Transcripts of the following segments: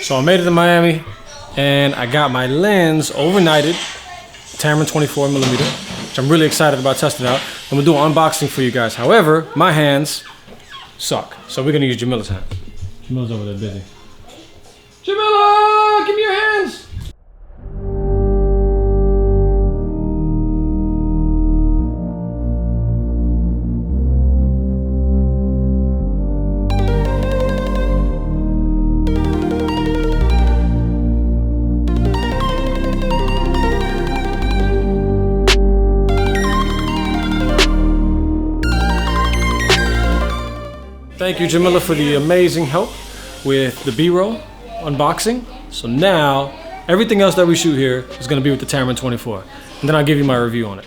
So I made it to Miami, and I got my lens overnighted, Tamron 24mm, which I'm really excited about testing out. I'm gonna do an unboxing for you guys. However, my hands suck, so we're gonna use Jamila's hand. Jamila's over there busy. Jamila, give me your hands. Thank you, Jamila, for the amazing help with the B-roll unboxing. So now, everything else that we shoot here is gonna be with the Tamron 24. And then I'll give you my review on it.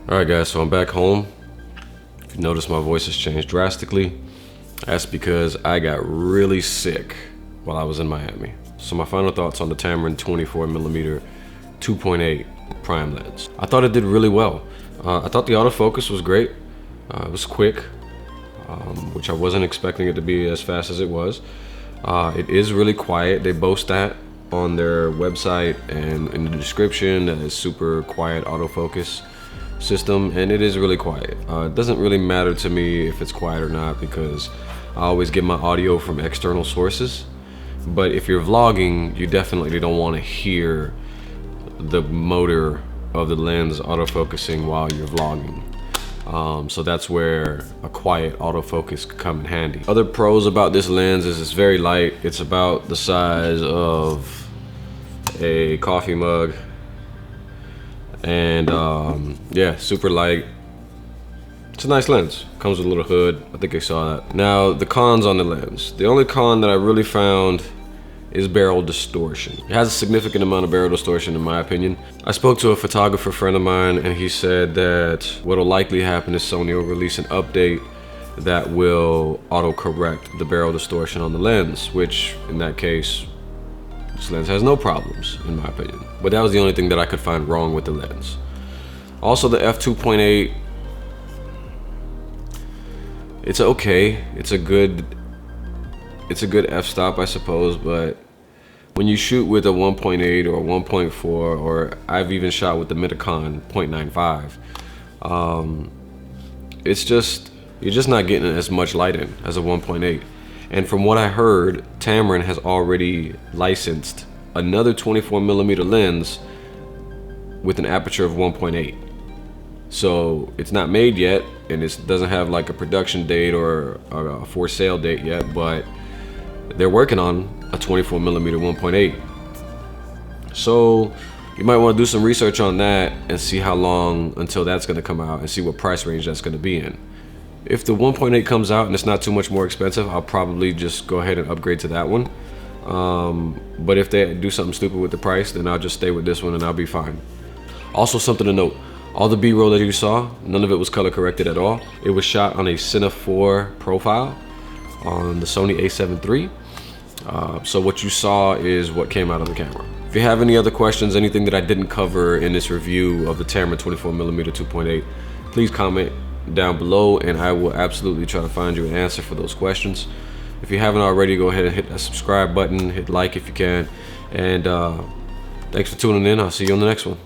Alright guys, so I'm back home. If you notice, my voice has changed drastically. That's because I got really sick while I was in Miami. So my final thoughts on the Tamron 24mm 2.8 prime lens. I thought it did really well. I thought the autofocus was great. It was quick, which I wasn't expecting it to be as fast as it was. It is really quiet. They boast that on their website and in the description, that it's super quiet autofocus system, and it is really quiet. It doesn't really matter to me if it's quiet or not, because I always get my audio from external sources. But if you're vlogging, you definitely don't want to hear the motor of the lens autofocusing while you're vlogging. So that's where a quiet autofocus could come in handy. Other pros about this lens is it's very light. It's about the size of a coffee mug. And yeah, super light. It's a nice lens. Comes with a little hood. I think I saw that. Now, the cons on the lens. The only con that I really found is barrel distortion. It has a significant amount of barrel distortion, in my opinion. I spoke to a photographer friend of mine, and he said that what'll likely happen is Sony will release an update that will auto-correct the barrel distortion on the lens, which in that case, this lens has no problems, in my opinion. But that was the only thing that I could find wrong with the lens. Also, the f2.8, it's okay. It's a good f-stop, I suppose, but when you shoot with a 1.8 or 1.4, or I've even shot with the Mitakon 0.95, you're just not getting as much light in as a 1.8. And from what I heard, Tamron has already licensed another 24mm lens with an aperture of 1.8. So it's not made yet, and it doesn't have like a production date or a for sale date yet, but they're working on a 24mm 1.8. So you might want to do some research on that and see how long until that's going to come out, and see what price range that's going to be in. If the 1.8 comes out and it's not too much more expensive, I'll probably just go ahead and upgrade to that one. But if they do something stupid with the price, then I'll just stay with this one and I'll be fine. Also, something to note, all the B-roll that you saw, none of it was color corrected at all. It was shot on a Cine 4 profile on the Sony A7iii. So what you saw is what came out of the camera. If you have any other questions, anything that I didn't cover in this review of the Tamron 24mm 2.8, please comment down below, and I will absolutely try to find you an answer for those questions. If you haven't already, go ahead and hit that subscribe button, hit like if you can, and thanks for tuning in. I'll see you on the next one.